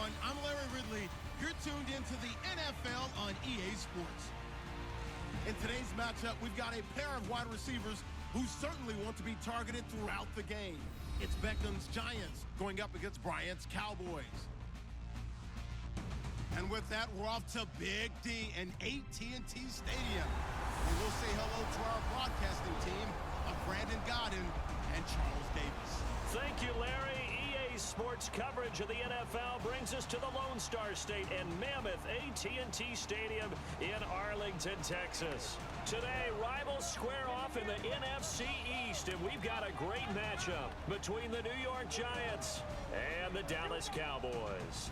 everyone. I'm Larry Ridley. You're tuned into the NFL on EA Sports. In today's matchup, we've got a pair of wide receivers who certainly want to be targeted throughout the game. It's Beckham's Giants going up against Bryant's Cowboys. And with that, we're off to Big D and AT&T Stadium, where we'll say hello to our broadcasting team of Brandon Godden and Charles Davis. Thank you, Larry. EA Sports coverage of the NFL brings us to the Lone Star State and mammoth AT&T Stadium in Arlington, Texas. Today, rivals square off in the NFC East, and we've got a great matchup between the New York Giants and the Dallas Cowboys.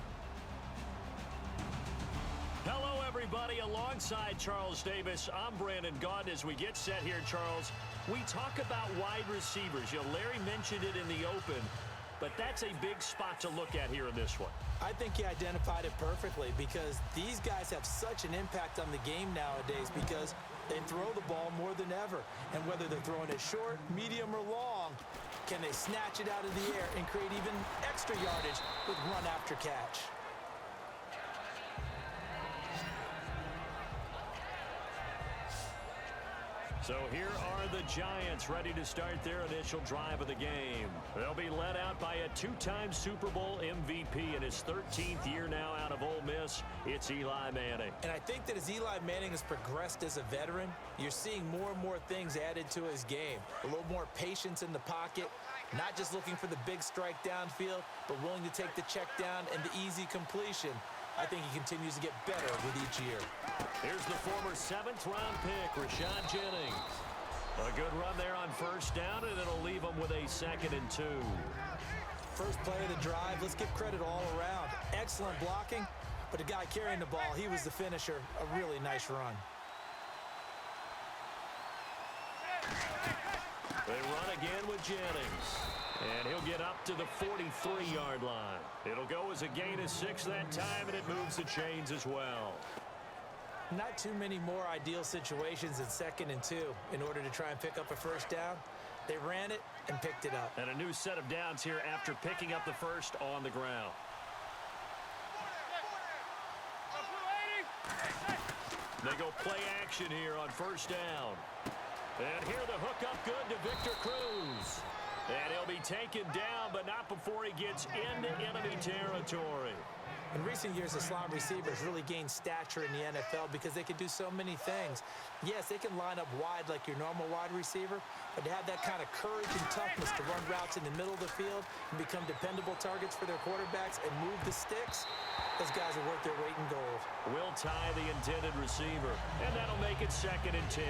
Hello, everybody. Alongside Charles Davis, I'm Brandon Gaudin. As we get set here, Charles, we talk about wide receivers. You know, Larry mentioned it in the open, but that's a big spot to look at here in this one. I think he identified it perfectly because these guys have such an impact on the game nowadays because they throw the ball more than ever. And whether they're throwing it short, medium, or long, can they snatch it out of the air and create even extra yardage with run after catch? So here are the Giants ready to start their initial drive of the game. They'll be led out by a two-time Super Bowl MVP in his 13th year now out of Ole Miss. It's Eli Manning. And I think that as Eli Manning has progressed as a veteran, you're seeing more and more things added to his game. A little more patience in the pocket, not just looking for the big strike downfield, but willing to take the check down and the easy completion. I think he continues to get better with each year. Here's the former 7th-round pick, Rashad Jennings. A good run there on first down, and it'll leave him with a 2nd and 2. First play of the drive, let's give credit all around. Excellent blocking, but the guy carrying the ball, he was the finisher. A really nice run. They run again with Jennings. And he'll get up to the 43-yard line. It'll go as a gain of 6 that time, and it moves the chains as well. Not too many more ideal situations in 2nd and 2 in order to try and pick up a first down. They ran it and picked it up. And a new set of downs here after picking up the first on the ground. They go play action here on first down. And here the hook up good to Victor Cruz. And he'll be taken down, but not before he gets into enemy territory. In recent years, the slot receivers really gained stature in the NFL because they can do so many things. Yes, they can line up wide like your normal wide receiver, but to have that kind of courage and toughness to run routes in the middle of the field and become dependable targets for their quarterbacks and move the sticks, those guys are worth their weight in gold. Will tie the intended receiver, and that'll make it 2nd and 10.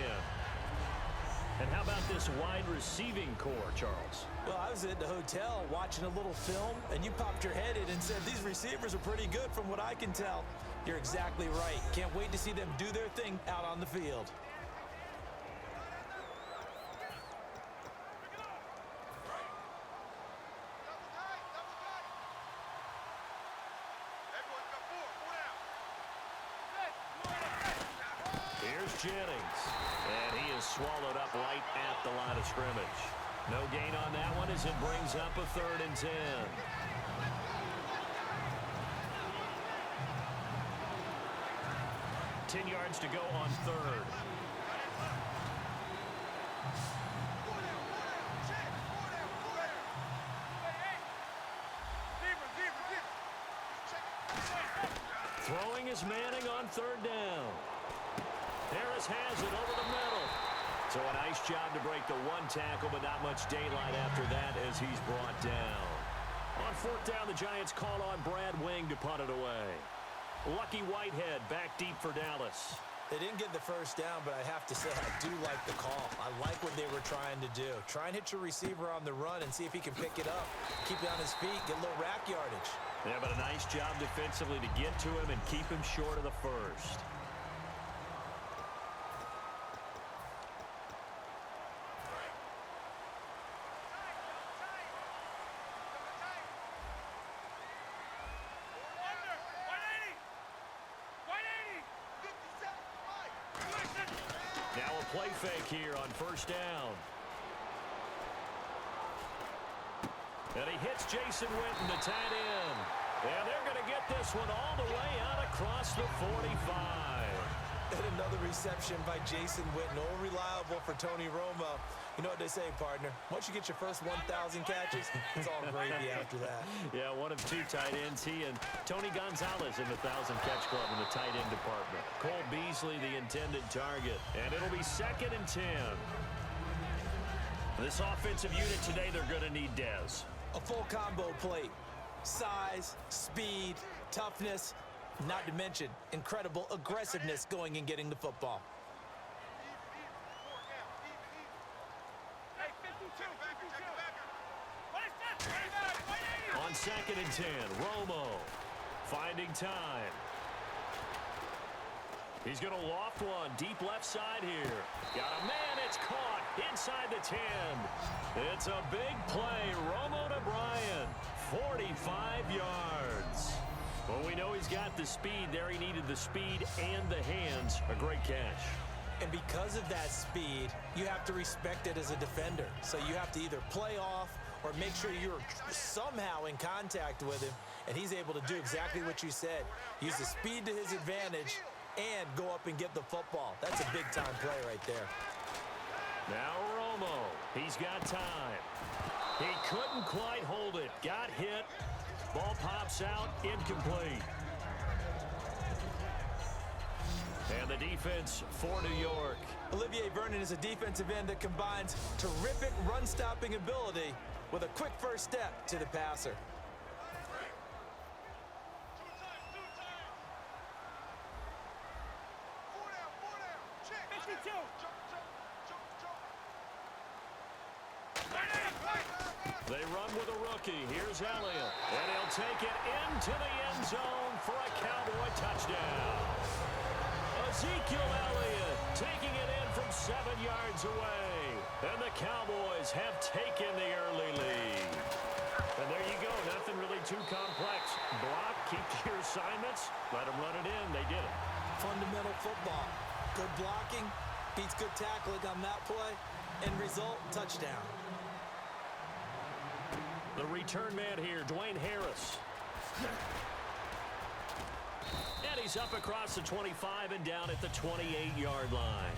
And how about this wide receiving core, Charles? Well, I was at the hotel watching a little film, and you popped your head in and said, these receivers are pretty good from what I can tell. You're exactly right. Can't wait to see them do their thing out on the field. Here's Jennings. And he is swallowed up right at the line of scrimmage. No gain on that one as it brings up a 3rd and 10. Ten yards to go on 3rd. Throwing is Manning on 3rd down. Harris has it over the middle. So a nice job to break the 1 tackle, but not much daylight after that as he's brought down. On 4th down, the Giants call on Brad Wing to punt it away. Lucky Whitehead back deep for Dallas. They didn't get the first down, but I have to say I do like the call. I like what they were trying to do. Try and hit your receiver on the run and see if he can pick it up. Keep it on his feet, get a little rack yardage. Yeah, but a nice job defensively to get to him and keep him short of the first. Now a play fake here on first down. And he hits Jason Witten, the tight end. And they're going to get this one all the way out across the 45. And another reception by Jason Witten, all reliable for Tony Romo. You know what they say, partner. Once you get your first 1,000 catches, it's all gravy after that. Yeah, one of two tight ends. He and Tony Gonzalez in the 1,000-catch club in the tight end department. Cole Beasley, the intended target. And it'll be 2nd and 10. This offensive unit today, they're going to need Dez. A full combo plate. Size, speed, toughness, not to mention incredible aggressiveness going and getting the football. On 2nd and 10, Romo finding time. He's going to loft one deep left side here. Got a man, it's caught inside the 10. It's a big play. Romo to Bryant, 45 yards. Well, we know he's got the speed there. He needed the speed and the hands. A great catch. And because of that speed, you have to respect it as a defender. So you have to either play off or make sure you're somehow in contact with him, and he's able to do exactly what you said. Use the speed to his advantage and go up and get the football. That's a big-time play right there. Now Romo, he's got time. He couldn't quite hold it. Got hit. Ball pops out, incomplete. And the defense for New York. Olivier Vernon is a defensive end that combines terrific run-stopping ability with a quick first step to the passer. They run with a rookie. Here's Elliott. And he'll take it into the end zone for a Cowboy touchdown. Ezekiel Elliott taking it in from 7 yards away. And the Cowboys have taken the early lead. And there you go. Nothing really too complex. Block, keep to your assignments, let them run it in. They did it. Fundamental football. Good blocking, beats good tackling on that play. End result, touchdown. The return man here, Dwayne Harris. And he's up across the 25 and down at the 28-yard line.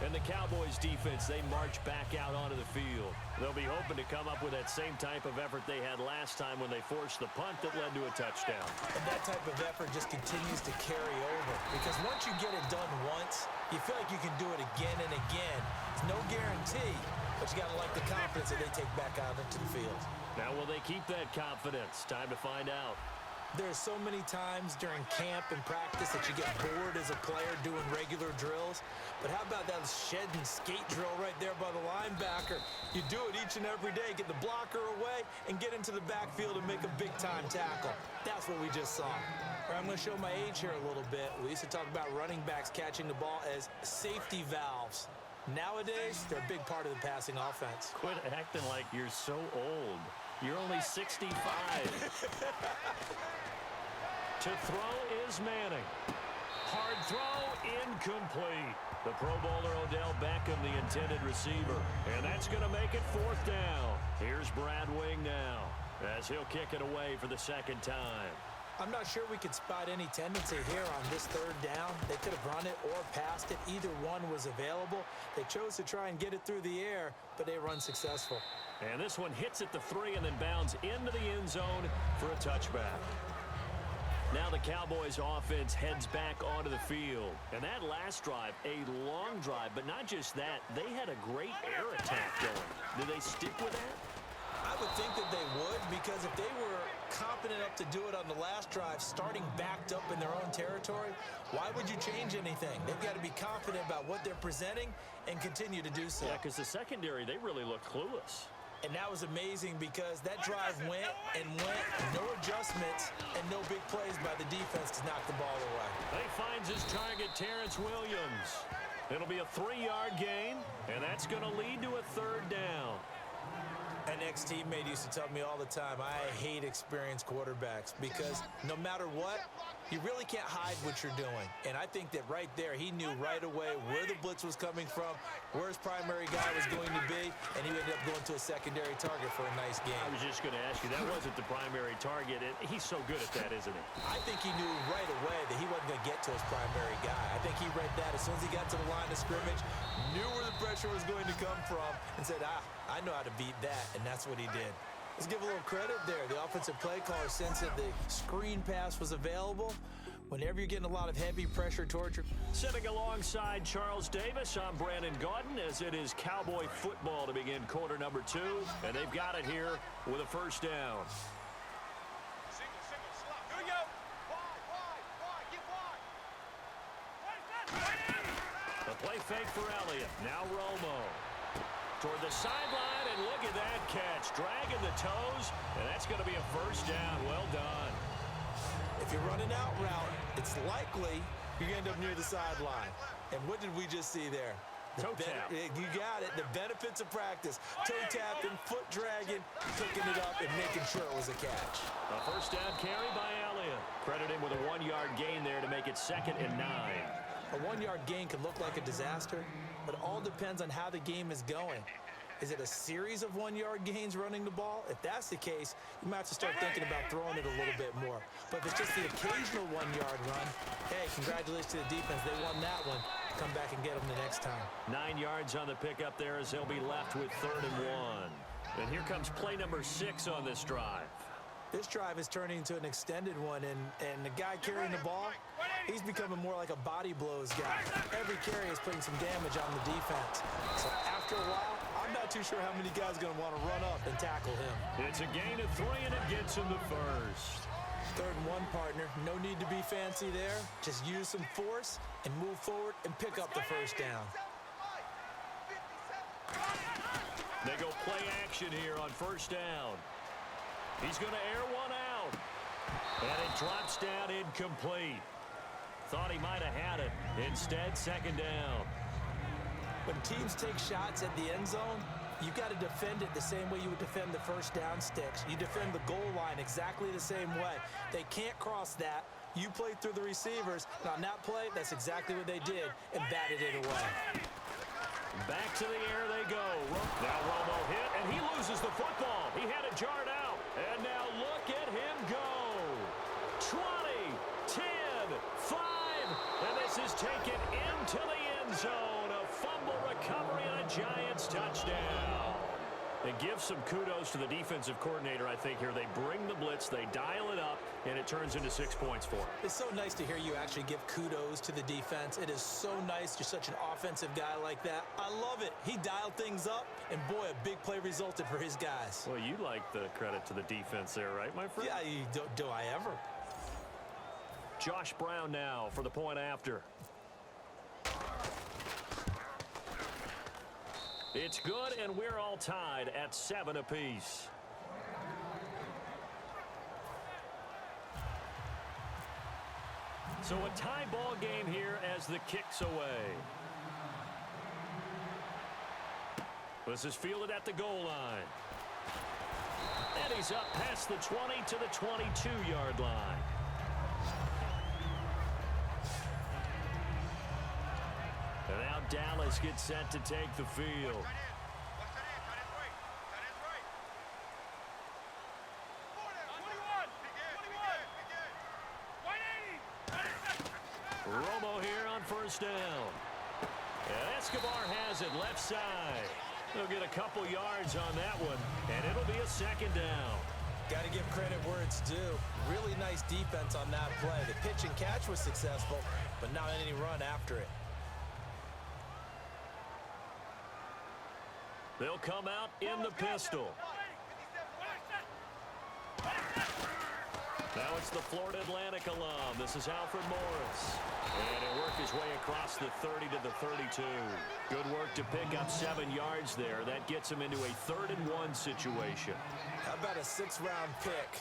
And the Cowboys defense, they march back out onto the field. They'll be hoping to come up with that same type of effort they had last time when they forced the punt that led to a touchdown. And that type of effort just continues to carry over. Because once you get it done once, you feel like you can do it again and again. It's no guarantee, but you got to like the confidence that they take back out into the field. Now, will they keep that confidence? Time to find out. There's so many times during camp and practice that you get bored as a player doing regular drills. But how about that shed and skate drill right there by the linebacker? You do it each and every day, get the blocker away, and get into the backfield and make a big-time tackle. That's what we just saw. All right, I'm going to show my age here a little bit. We used to talk about running backs catching the ball as safety valves. Nowadays, they're a big part of the passing offense. Quit acting like you're so old. You're only 65. To throw is Manning. Hard throw, incomplete. The Pro Bowler Odell Beckham, the intended receiver. And that's going to make it 4th down. Here's Brad Wing now as he'll kick it away for the 2nd time. I'm not sure we could spot any tendency here on this 3rd down. They could have run it or passed it. Either one was available. They chose to try and get it through the air, but they were unsuccessful. And this one hits at the 3 and then bounds into the end zone for a touchback. Now the Cowboys offense heads back onto the field. And that last drive, a long drive, but not just that, they had a great air attack going. Do they stick with that? I would think that they would, because if they were confident enough to do it on the last drive, starting backed up in their own territory, why would you change anything? They've got to be confident about what they're presenting and continue to do so. Yeah, because the secondary, they really looked clueless. And that was amazing because that drive went and went, no adjustments, and no big plays by the defense to knock the ball away. He finds his target, Terrence Williams. It'll be a 3-yard gain, and that's going to lead to a 3rd down. An ex-teammate used to tell me all the time, I hate experienced quarterbacks because no matter what, You really can't hide what you're doing. And I think that right there, he knew right away where the blitz was coming from, where his primary guy was going to be, and he ended up going to a secondary target for a nice game. I was just going to ask you, that wasn't the primary target, and he's so good at that, isn't he? I think he knew right away that he wasn't going to get to his primary guy. I think he read that as soon as he got to the line of scrimmage, knew where the pressure was going to come from, and said, I know how to beat that, and that's what he did. Let's give a little credit there. The offensive play caller sensed that the screen pass was available. Whenever you're getting a lot of heavy pressure towards you. Sitting alongside Charles Davis, I'm Brandon Gaudin, as it is Cowboy football to begin quarter number 2, and they've got it here with a first down. Here we go. Wide, get wide. The play fake for Elliott. Now Romo. Toward the sideline, and look at that catch. Dragging the toes, and that's going to be a first down. Well done. If you're running out route, it's likely you're going to end up near the sideline. And what did we just see there? Toe tap. You got it. The benefits of practice. Toe tapping, foot dragging, picking it up, and making sure it was a catch. A first down carry by Elliott. Credit him with a 1-yard gain there to make it 2nd and 9. A 1-yard gain can look like a disaster, but it all depends on how the game is going. Is it a series of 1-yard gains running the ball? If that's the case, you might have to start thinking about throwing it a little bit more. But if it's just the occasional 1-yard run, hey, congratulations to the defense. They won that one. Come back and get them the next time. 9 yards on the pickup there as they'll be left with 3rd and 1. And here comes play number 6 on this drive. This drive is turning into an extended one, and the guy carrying the ball, he's becoming more like a body blows guy. Every carry is putting some damage on the defense. So after a while, I'm not too sure how many guys are going to want to run up and tackle him. It's a gain of 3, and it gets him the first. 3rd and 1, partner. No need to be fancy there. Just use some force and move forward and pick up the first down. They go play action here on first down. He's going to air one out. And it drops down incomplete. Thought he might have had it. Instead, 2nd down. When teams take shots at the end zone, you've got to defend it the same way you would defend the first down sticks. You defend the goal line exactly the same way. They can't cross that. You play through the receivers. And on that play, that's exactly what they did and batted it away. Back to the air they go. Now Romo hit, and he loses the football. He had it jarred out. And now look at him go. 20, 10, 5. And this is taken into the end zone. A fumble recovery and a Giants touchdown. It gives some kudos to the defensive coordinator, I think, here. They bring the blitz, they dial it up, and it turns into 6 points for him. It's so nice to hear you actually give kudos to the defense. It is so nice. You're such an offensive guy like that. I love it. He dialed things up, and boy, a big play resulted for his guys. Well, you like the credit to the defense there, right, my friend? Yeah, do I ever? Josh Brown now for the point after. It's good, and we're all tied at 7 apiece. So a tie ball game here as the kick's away. This is fielded at the goal line. And he's up past the 20 to the 22-yard line. And now Dallas gets set to take the field. Romo here on first down. And Escobar has it left side. They'll get a couple yards on that one, and it'll be a 2nd down. Got to give credit where it's due. Really nice defense on that play. The pitch and catch was successful, but not any run after it. They'll come out in the pistol. Now it's the Florida Atlantic alum. This is Alfred Morris. And it worked his way across the 30 to the 32. Good work to pick up 7 yards there. That gets him into a 3rd and 1 situation. How about a 6th-round pick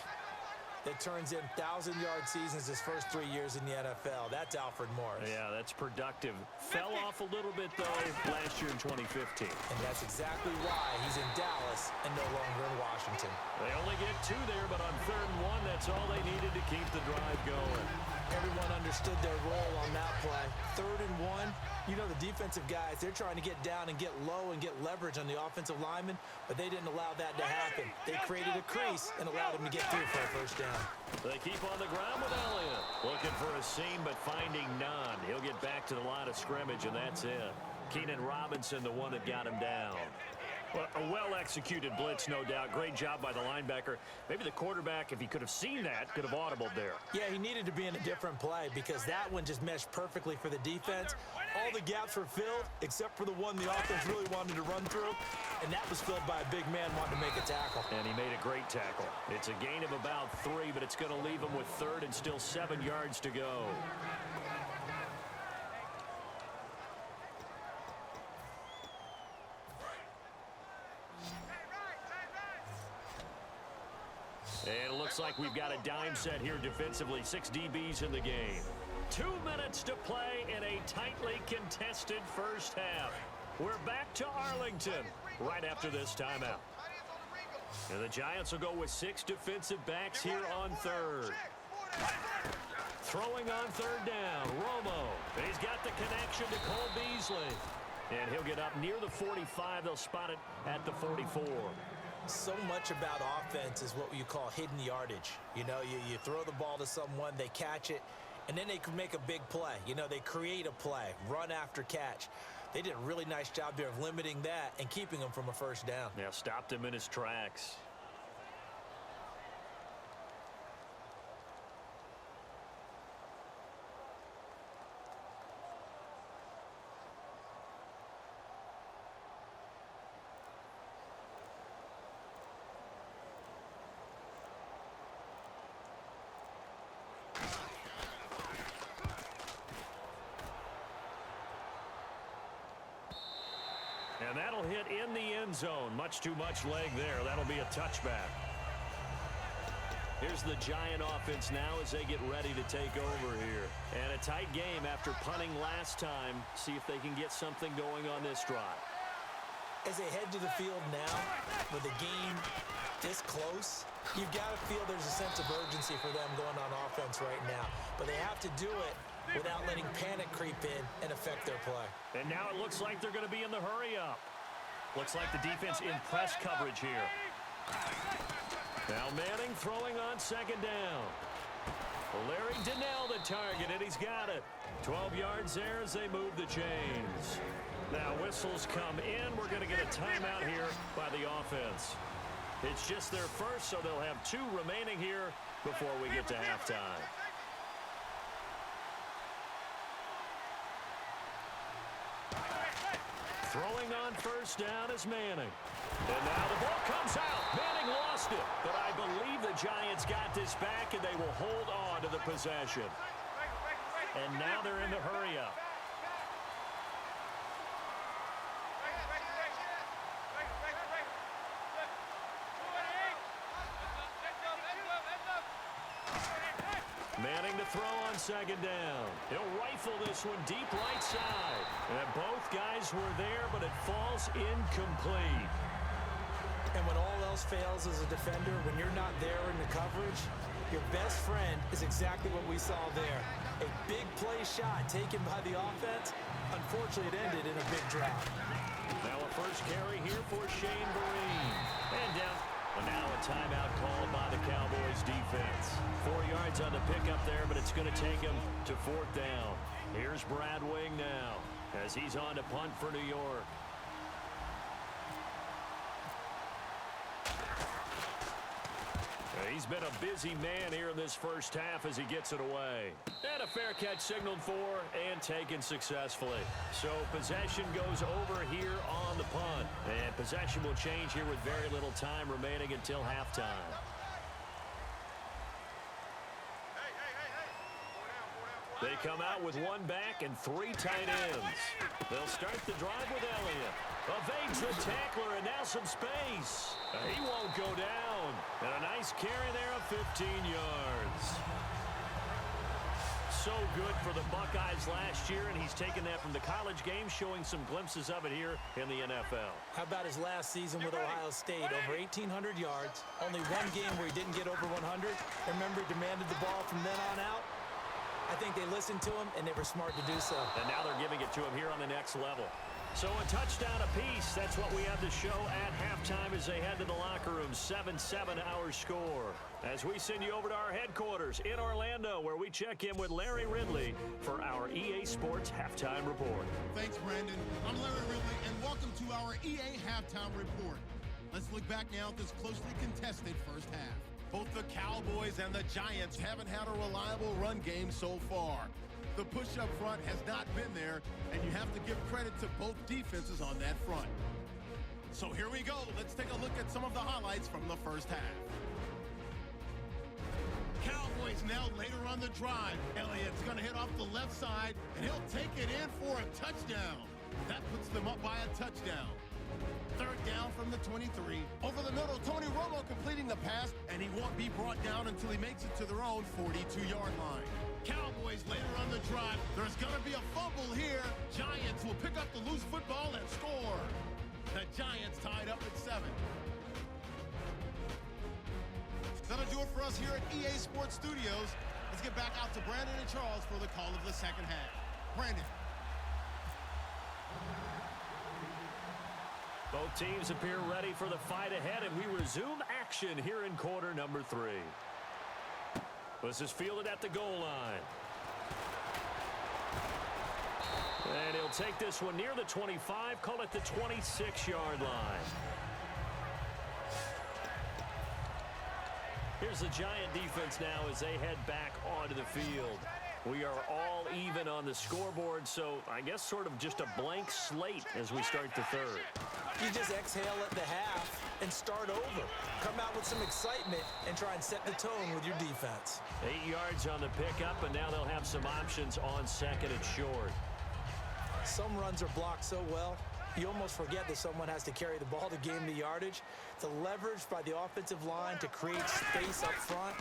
that turns in 1,000-yard seasons his first 3 years in the NFL? That's Alfred Morris. Yeah, that's productive. Fell off a little bit, though, last year in 2015. And that's exactly why he's in Dallas and no longer in Washington. They only get 2 there, but on 3rd and 1, that's all they needed to keep the drive going. Everyone understood their role on that play. 3rd and 1. You know, the defensive guys, they're trying to get down and get low and get leverage on the offensive lineman, but they didn't allow that to happen. They created a crease and allowed him to get through for a first down. They keep on the ground with Elliott. Looking for a seam, but finding none. He'll get back to the line of scrimmage, and that's it. Keenan Robinson, the one that got him down. Well, a well-executed blitz, no doubt. Great job by the linebacker. Maybe the quarterback, if he could have seen that, could have audibled there. Yeah, he needed to be in a different play because that one just meshed perfectly for the defense. All the gaps were filled except for the one the offense really wanted to run through, and that was filled by a big man wanting to make a tackle. And he made a great tackle. It's a gain of about 3, but it's going to leave him with 3rd and still 7 yards to go. And it looks like we've got a dime set here defensively. 6 DBs in the game. 2 minutes to play in a tightly contested first half. We're back to Arlington right after this timeout. And the Giants will go with 6 defensive backs here on 3rd. Throwing on 3rd down, Romo. He's got the connection to Cole Beasley. And he'll get up near the 45. They'll spot it at the 44. So much about offense is what you call hidden yardage. You know, you throw the ball to someone, they catch it, and then they can make a big play. You know, they create a play, run after catch. They did a really nice job there of limiting that and keeping him from a first down. Yeah, stopped him in his tracks. And that'll hit in the end zone. Much too much leg there. That'll be a touchback. Here's the Giant offense now as they get ready to take over here. And a tight game after punting last time. See if they can get something going on this drive. As they head to the field now, with the game this close, you've got to feel there's a sense of urgency for them going on offense right now. But they have to do it without letting panic creep in and affect their play. And now it looks like they're going to be in the hurry-up. Looks like the defense in press coverage here. Now Manning throwing on 2nd down. Larry Donnell the target, and he's got it. 12 yards there as they move the chains. Now whistles come in. We're going to get a timeout here by the offense. It's just their first, so they'll have 2 remaining here before we get to halftime. Throwing on 1st down is Manning. And now the ball comes out. Manning lost it. But I believe the Giants got this back, and they will hold on to the possession. And now they're in the hurry-up. Manning to throw on 2nd down. He'll rifle this one deep right side. And both guys were there, but it falls incomplete. And when all else fails as a defender, when you're not there in the coverage, your best friend is exactly what we saw there. A big play shot taken by the offense. Unfortunately, it ended in a big drop. Now a first carry here for Shane Vereen. And down. And now a timeout called by the Cowboys defense. 4 yards on the pickup there, but it's going to take him to 4th down. Here's Brad Wing now as he's on to punt for New York. He's been a busy man here in this first half as he gets it away. And a fair catch signaled for and taken successfully. So possession goes over here on the punt. And possession will change here with very little time remaining until halftime. They come out with 1 back and 3 tight ends. They'll start the drive with Elliott. Evades the tackler, and now some space. He won't go down. And a nice carry there of 15 yards. So good for the Buckeyes last year, and he's taken that from the college game, showing some glimpses of it here in the NFL. How about his last season with Ohio State? Over 1,800 yards. Only 1 game where he didn't get over 100. Remember, he demanded the ball from then on out. I think they listened to him, and they were smart to do so. And now they're giving it to him here on the next level. So a touchdown apiece. That's what we have to show at halftime as they head to the locker room. 7-7 our score. As we send you over to our headquarters in Orlando, where we check in with Larry Ridley for our EA Sports Halftime Report. Thanks, Brandon. I'm Larry Ridley, and welcome to our EA Halftime Report. Let's look back now at this closely contested first half. Both the Cowboys and the Giants haven't had a reliable run game so far. The push up front has not been there, and you have to give credit to both defenses on that front. So here we go. Let's take a look at some of the highlights from the first half. Cowboys now later on the drive. Elliott's going to hit off the left side, and he'll take it in for a touchdown. That puts them up by a touchdown. Third down from the 23. Over the middle, Tony Romo completing the pass, and he won't be brought down until he makes it to their own 42-yard line. Cowboys later on the drive. There's going to be a fumble here. Giants will pick up the loose football and score. The Giants tied up at 7. That'll do it for us here at EA Sports Studios. Let's get back out to Brandon and Charles for the call of the second half. Brandon. Both teams appear ready for the fight ahead, and we resume action here in quarter number 3. This is fielded at the goal line. And he'll take this one near the 25, call it the 26-yard line. Here's the Giant defense now as they head back onto the field. We are all even on the scoreboard, so I guess sort of just a blank slate as we start the third. You just exhale at the half and start over. Come out with some excitement and try and set the tone with your defense. 8 yards on the pickup, and now they'll have some options on second and short. Some runs are blocked so well, you almost forget that someone has to carry the ball to gain the yardage. The leverage by the offensive line to create space up front,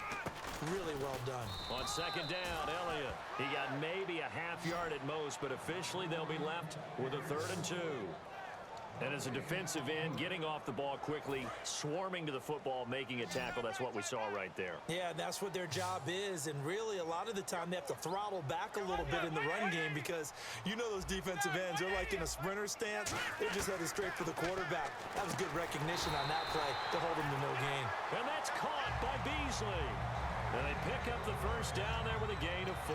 really well done. On second down, Elliott. He got maybe a half yard at most, but officially they'll be left with a 3rd and 2. And as a defensive end, getting off the ball quickly, swarming to the football, making a tackle, that's what we saw right there. Yeah, that's what their job is, and really a lot of the time they have to throttle back a little bit in the run game because you know those defensive ends, they're like in a sprinter stance. They're just headed straight for the quarterback. That was good recognition on that play to hold him to no gain. And that's caught by Beasley. And they pick up the first down there with a gain of 4.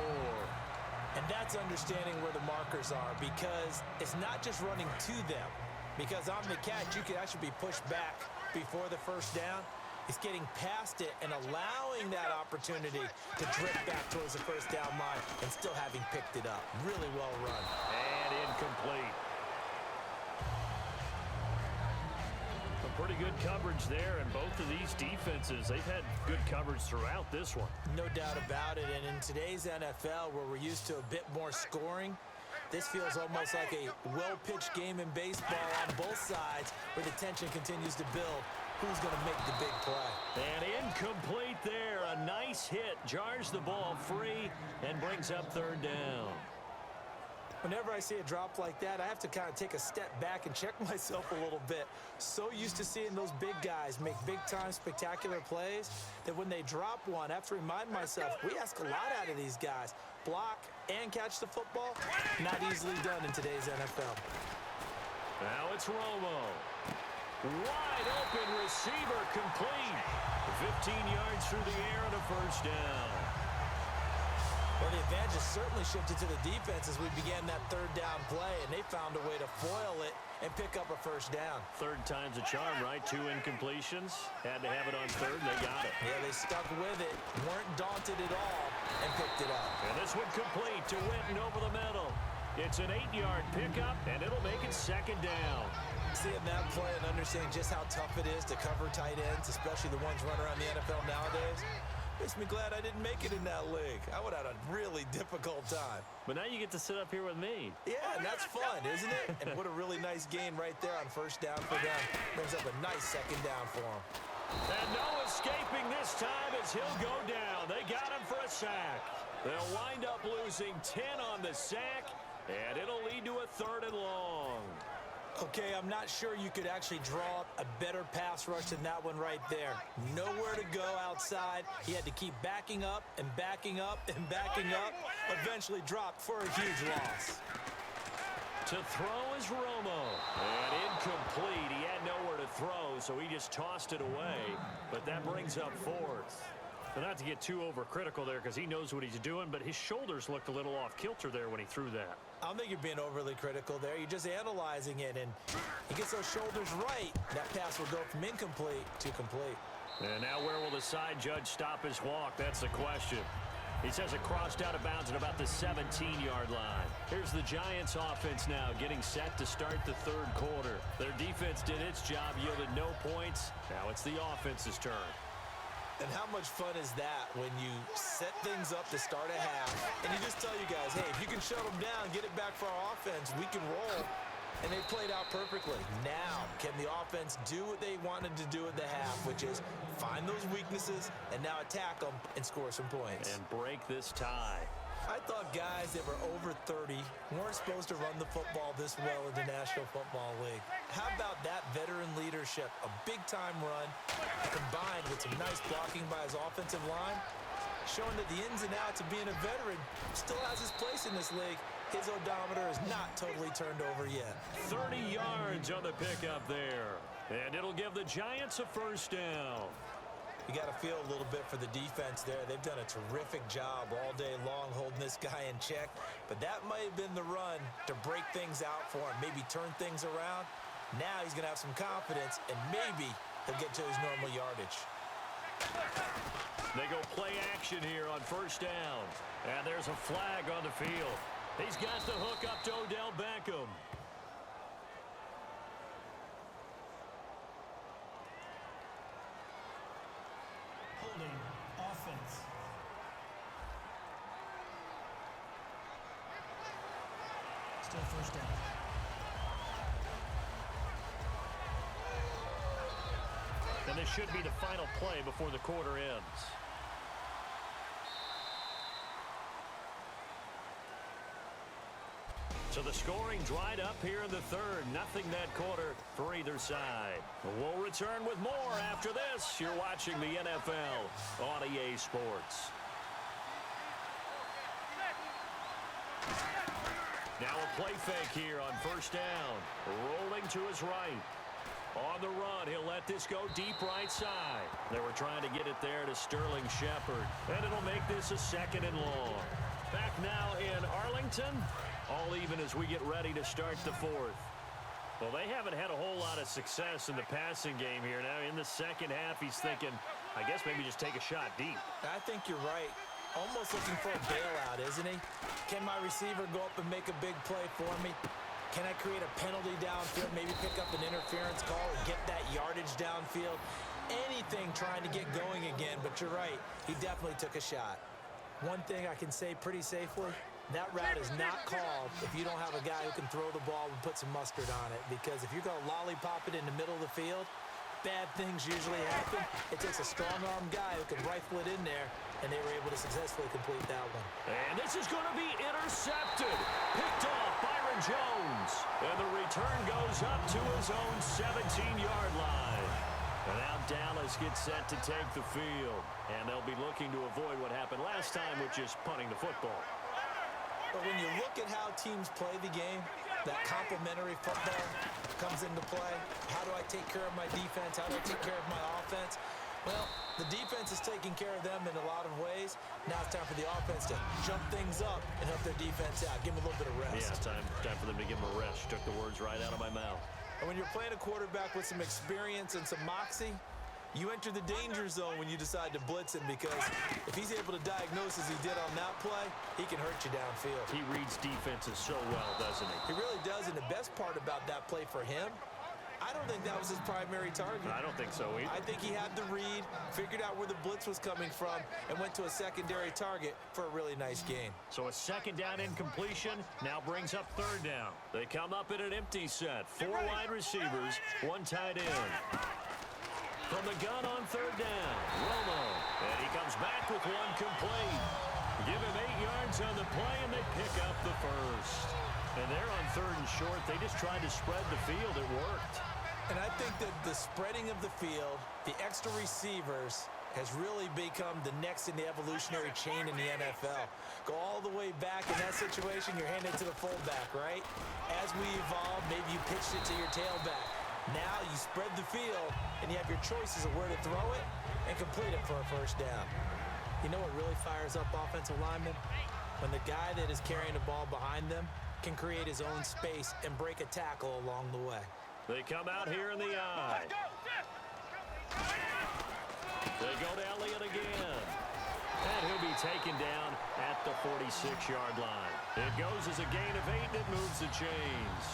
And that's understanding where the markers are because it's not just running to them. Because on the catch, you could actually be pushed back before the first down. It's getting past it and allowing that opportunity to drift back towards the first down line and still having picked it up. Really well run. And incomplete. Some pretty good coverage there, and both of these defenses, they've had good coverage throughout this one. No doubt about it, and in today's NFL, where we're used to a bit more scoring, this feels almost like a well-pitched game in baseball on both sides where the tension continues to build. Who's going to make the big play? And incomplete there. A nice hit. Jars the ball free and brings up 3rd down. Whenever I see a drop like that, I have to kind of take a step back and check myself a little bit. So used to seeing those big guys make big-time spectacular plays that when they drop one, I have to remind myself, we ask a lot out of these guys. Block and catch the football, not easily done in today's NFL. Now it's Romo. Wide open receiver complete. 15 yards through the air and a first down. Well, the advantage has certainly shifted to the defense as we began that 3rd down play, and they found a way to foil it and pick up a first down. 3rd time's a charm, right? 2 incompletions. Had to have it on 3rd, and they got it. Yeah, they stuck with it, weren't daunted at all, and picked it up. And this one complete to Witten over the middle. It's an 8-yard pickup, and it'll make it 2nd down. Seeing that play and understanding just how tough it is to cover tight ends, especially the ones running around the NFL nowadays, makes me glad I didn't make it in that league. I would have had a really difficult time. But now you get to sit up here with me. Yeah, and that's fun, isn't it? And what a really nice gain right there on first down for them. Brings up a nice 2nd down for them. And no escaping this time as he'll go down. They got him for a sack. They'll wind up losing 10 on the sack, and it'll lead to a 3rd and long. Okay, I'm not sure you could actually draw up a better pass rush than that one right there. Nowhere to go outside. He had to keep backing up and backing up and backing up. Eventually dropped for a huge loss. To throw is Romo. And incomplete. He had nowhere to throw, so he just tossed it away. But that brings up fourth. But not to get too overcritical there because he knows what he's doing, but his shoulders looked a little off kilter there when he threw that. I don't think you're being overly critical there. You're just analyzing it, and he gets those shoulders right. That pass will go from incomplete to complete. And now where will the side judge stop his walk? That's the question. He says it crossed out of bounds at about the 17-yard line. Here's the Giants offense now getting set to start the third quarter. Their defense did its job, yielded no points. Now it's the offense's turn. And how much fun is that when you set things up to start a half, and you just tell you guys, hey, if you can shut them down, get it back for our offense, we can roll. And they played out perfectly. Now, can the offense do what they wanted to do at the half, which is find those weaknesses and now attack them and score some points. And break this tie. I thought guys that were over 30 weren't supposed to run the football this well in the National Football League. How about that veteran leadership? A big-time run combined with some nice blocking by his offensive line, showing that the ins and outs of being a veteran still has his place in this league. His odometer is not totally turned over yet. 30 yards on the pickup there. And it'll give the Giants a first down. You got to feel a little bit for the defense there. They've done a terrific job all day long holding this guy in check. But that might have been the run to break things out for him, maybe turn things around. Now he's going to have some confidence, and maybe he'll get to his normal yardage. They go play action here on first down. And there's a flag on the field. He's got the hook up to Odell Beckham. Holding offense. Still first down. And this should be the final play before the quarter ends. So the scoring dried up here in the third. Nothing that quarter for either side. We'll return with more after this. You're watching the NFL on EA Sports. Now a play fake here on first down. Rolling to his right. On the run, he'll let this go deep right side. They were trying to get it there to Sterling Shepard. And it'll make this a second and long. Back now in Arlington. All even as we get ready to start the fourth. Well, they haven't had a whole lot of success in the passing game here. Now in the second half, he's thinking, I guess maybe just take a shot deep. I think you're right. Almost looking for a bailout, isn't he? Can my receiver go up and make a big play for me? Can I create a penalty downfield, maybe pick up an interference call or get that yardage downfield? Anything trying to get going again, but you're right. He definitely took a shot. One thing I can say pretty safely, that route is not called if you don't have a guy who can throw the ball and put some mustard on it. Because if you're going to lollipop it in the middle of the field, bad things usually happen. It takes a strong-arm guy who can rifle it in there, and they were able to successfully complete that one. And this is going to be intercepted. Picked off Byron Jones. And the return goes up to his own 17-yard line. And now Dallas gets set to take the field. And they'll be looking to avoid what happened last time, which is punting the football. But when you look at how teams play the game, that complementary football comes into play. How do I take care of my defense? How do I take care of my offense? Well, the defense is taking care of them in a lot of ways. Now it's time for the offense to jump things up and help their defense out. Give them a little bit of rest. Yeah, time for them to give them a rest. You took the words right out of my mouth. And when you're playing a quarterback with some experience and some moxie, you enter the danger zone when you decide to blitz him, because if he's able to diagnose as he did on that play, he can hurt you downfield. He reads defenses so well, doesn't he? He really does, and the best part about that play for him, I don't think that was his primary target. I don't think so either. I think he had the read, figured out where the blitz was coming from, and went to a secondary target for a really nice gain. So a second down incompletion now brings up third down. They come up in an empty set. 4 wide receivers, 1 tight end. From the gun on third down, Romo. And he comes back with 1 complete. Give him 8 yards on the play, and they pick up the first. And they're on 3rd and short. They just tried to spread the field. It worked. And I think that the spreading of the field, the extra receivers, has really become the next in the evolutionary chain in the NFL. Go all the way back in that situation, you're handing it to the fullback, right? As we evolve, maybe you pitched it to your tailback. Now you spread the field, and you have your choices of where to throw it and complete it for a first down. You know what really fires up offensive linemen? When the guy that is carrying the ball behind them can create his own space and break a tackle along the way. They come out here in the eye. They go to Elliott again. And he'll be taken down at the 46-yard line. It goes as a gain of 8, and it moves the chains.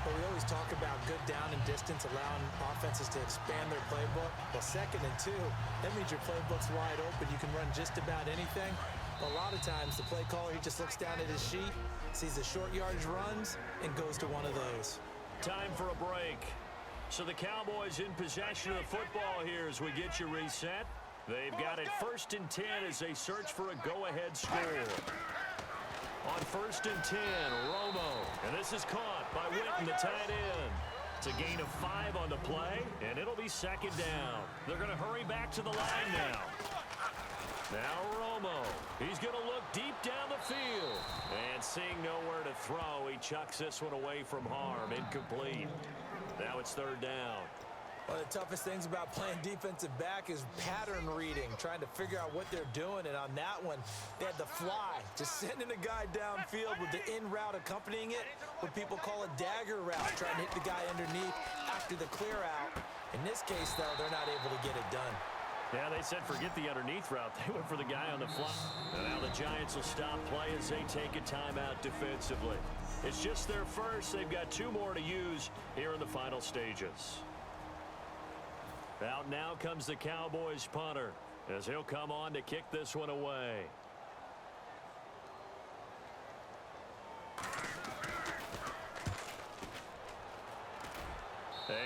Well, we always talk about good down and distance, allowing offenses to expand their playbook. Well, 2nd and 2, that means your playbook's wide open. You can run just about anything. But a lot of times, the play caller, he just looks down at his sheet, sees the short yardage runs, and goes to one of those. Time for a break. So the Cowboys in possession of the football here as we get you reset. They've got it 1st and 10 as they search for a go-ahead score. On 1st and 10, Romo. And this is caught by Witten, the tight end. It's a gain of 5 on the play, and it'll be 2nd down. They're going to hurry back to the line now. Now Romo. He's going to look deep down the field. And seeing nowhere to throw, he chucks this one away from harm. Incomplete. Now it's 3rd down. One of the toughest things about playing defensive back is pattern reading, trying to figure out what they're doing. And on that one, they had the fly, just sending a guy downfield with the in route accompanying it, what people call a dagger route, trying to hit the guy underneath after the clear out. In this case, though, they're not able to get it done. Yeah, they said forget the underneath route. They went for the guy on the fly. And now the Giants will stop play as they take a timeout defensively. It's just their first. They've got 2 more to use here in the final stages. Out now comes the Cowboys punter as he'll come on to kick this one away.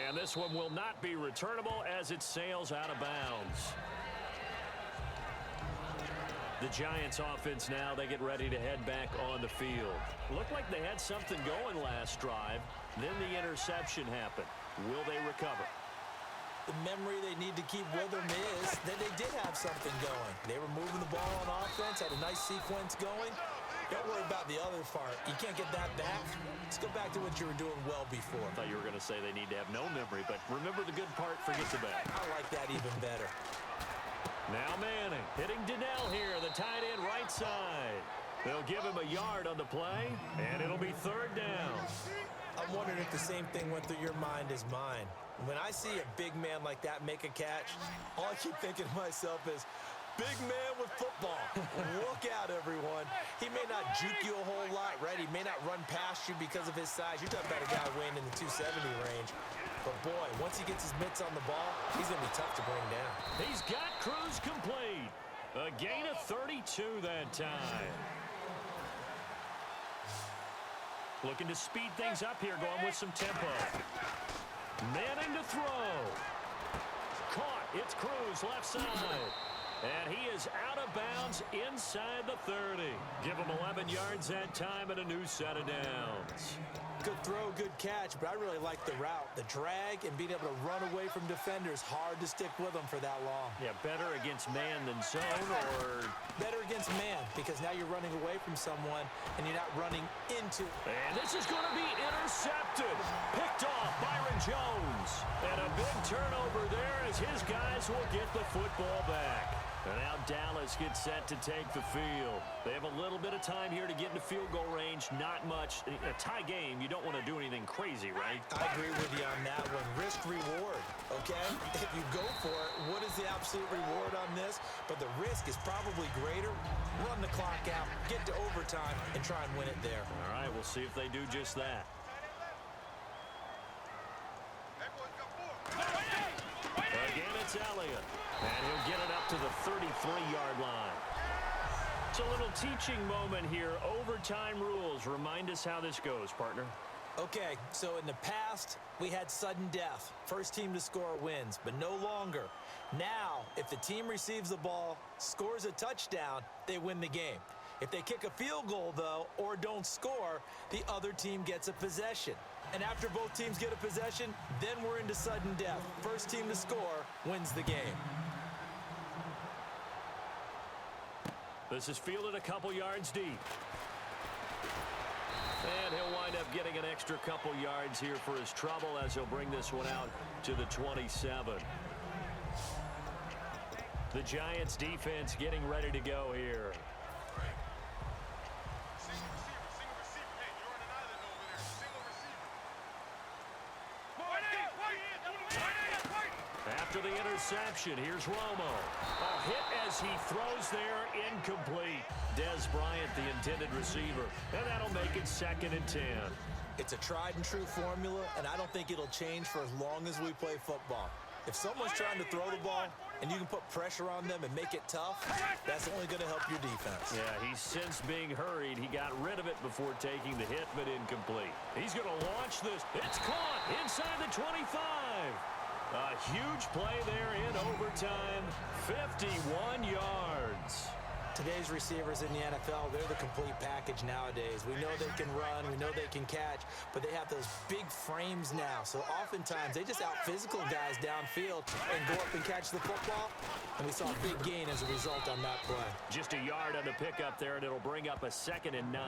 And this one will not be returnable as it sails out of bounds. The Giants offense now, they get ready to head back on the field. Looked like they had something going last drive. Then the interception happened. Will they recover? The memory they need to keep with them is that they did have something going. They were moving the ball on offense, had a nice sequence going. Don't worry about the other part. You can't get that back. Let's go back to what you were doing well before. I thought you were going to say they need to have no memory, but remember the good part, forget the bad. I like that even better. Now Manning hitting Donnell here, the tight end right side. They'll give him a yard on the play, and it'll be 3rd down. I'm wondering if the same thing went through your mind as mine. When I see a big man like that make a catch, all I keep thinking to myself is, big man with football. Look out, everyone. He may not juke you a whole lot, right? He may not run past you because of his size. You're talking about a guy weighing in the 270 range. But, boy, once he gets his mitts on the ball, he's going to be tough to bring down. He's got Cruz complete. A gain of 32 that time. Looking to speed things up here, going with some tempo. Manning to throw. Caught. It's Cruz, left side. And he is out of bounds inside the 30. Give him 11 yards that time and a new set of downs. Good throw, good catch, but I really like the route. The drag and being able to run away from defenders, hard to stick with them for that long. Yeah, better against man than zone, or... Better against man, because now you're running away from someone and you're not running into... And this is going to be intercepted. Picked off Byron Jones. And a big turnover there as his guys will get the football back. And now Dallas gets set to take the field. They have a little bit of time here to get into field goal range. Not much. A tie game, you don't want to do anything crazy, right? I agree with you on that one. Risk reward, okay? If you go for it, what is the absolute reward on this? But the risk is probably greater. Run the clock out, get to overtime, and try and win it there. All right, we'll see if they do just that. Again, it's Elliott. And he'll get it up to the 33-yard line. It's a little teaching moment here. Overtime rules. Remind us how this goes, partner. Okay, so in the past, we had sudden death. First team to score wins, but no longer. Now, if the team receives the ball, scores a touchdown, they win the game. If they kick a field goal, though, or don't score, the other team gets a possession. And after both teams get a possession, then we're into sudden death. First team to score wins the game. This is fielded a couple yards deep. And he'll wind up getting an extra couple yards here for his trouble as he'll bring this one out to the 27. The Giants defense getting ready to go here. After the interception, here's Romo. A hit as he throws there, incomplete. Des Bryant, the intended receiver, and that'll make it 2nd and 10. It's a tried-and-true formula, and I don't think it'll change for as long as we play football. If someone's trying to throw the ball and you can put pressure on them and make it tough, that's only going to help your defense. Yeah, he's since being hurried. He got rid of it before taking the hit, but incomplete. He's going to launch this. It's caught inside the 25. A huge play there in overtime, 51 yards. Today's receivers in the NFL, they're the complete package nowadays. We know they can run, we know they can catch, but they have those big frames now. So oftentimes they just out-physical guys downfield and go up and catch the football. And we saw a big gain as a result on that play. Just a yard on the pickup there, and it'll bring up a 2nd and 9.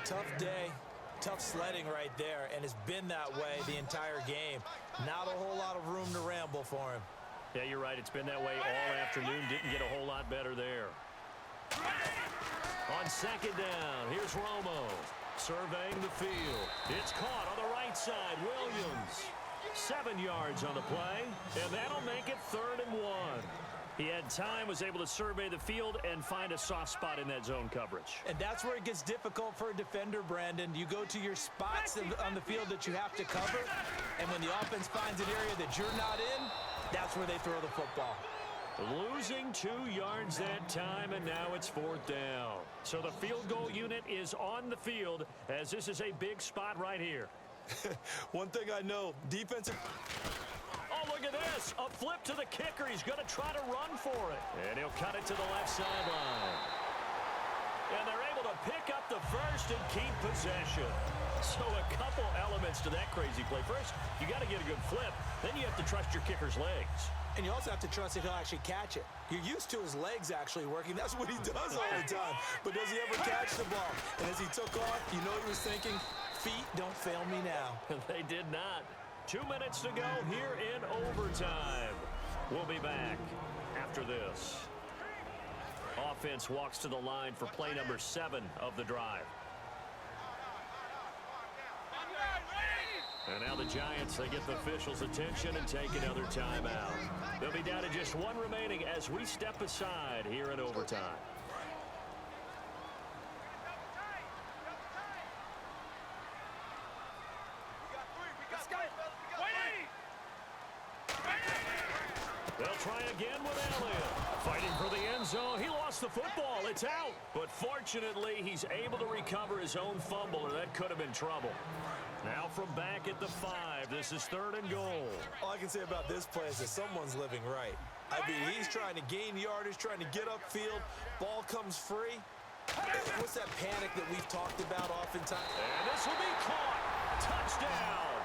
Tough day. Tough sledding right there, and it's been that way the entire game. Not a whole lot of room to ramble for him. Yeah, you're right. It's been that way all afternoon. Didn't get a whole lot better there. On 2nd down, here's Romo surveying the field. It's caught on the right side. Williams, 7 yards on the play, and that'll make it 3rd and 1. He had time, was able to survey the field and find a soft spot in that zone coverage. And that's where it gets difficult for a defender, Brandon. You go to your spots on the field that you have to cover, and when the offense finds an area that you're not in, that's where they throw the football. Losing 2 yards that time, and now it's 4th down. So the field goal unit is on the field, as this is a big spot right here. One thing I know, defensive... Oh, look at this. A flip to the kicker. He's going to try to run for it. And he'll cut it to the left sideline. And they're able to pick up the first and keep possession. So a couple elements to that crazy play. First, you got to get a good flip. Then you have to trust your kicker's legs. And you also have to trust that he'll actually catch it. You're used to his legs actually working. That's what he does all the time. But does he ever catch the ball? And as he took off, you know he was thinking, feet don't fail me now. They did not. 2 minutes to go here in overtime. We'll be back after this. Offense walks to the line for play number 7 of the drive. And now the Giants, they get the officials' attention and take another timeout. They'll be down to just 1 remaining as we step aside here in overtime. They'll try again with Elliott. Fighting for the end zone. He lost the football. It's out. But fortunately, he's able to recover his own fumble, or that could have been trouble. Now from back at the 5, this is 3rd and goal. All I can say about this play is that someone's living right. I mean, he's trying to gain yardage, trying to get upfield. Ball comes free. What's that panic that we've talked about oftentimes? And this will be caught. Touchdown.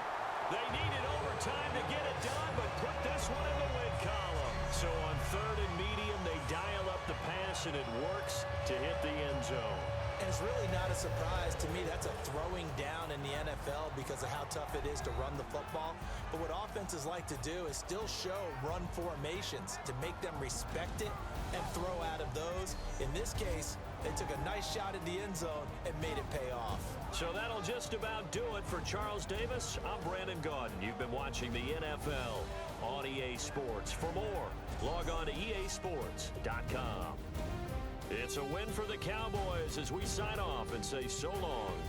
They needed overtime to get it done, but put this one in the win column. So on 3rd and medium, they dial up the pass, and it works to hit the end zone. And it's really not a surprise to me. That's a throwing down in the NFL because of how tough it is to run the football. But what offenses like to do is still show run formations to make them respect it and throw out of those. In this case, they took a nice shot at the end zone and made it pay off. So that'll just about do it for Charles Davis. I'm Brandon Gaudin. You've been watching the NFL on EA Sports. For more, log on to easports.com. It's a win for the Cowboys as we sign off and say so long.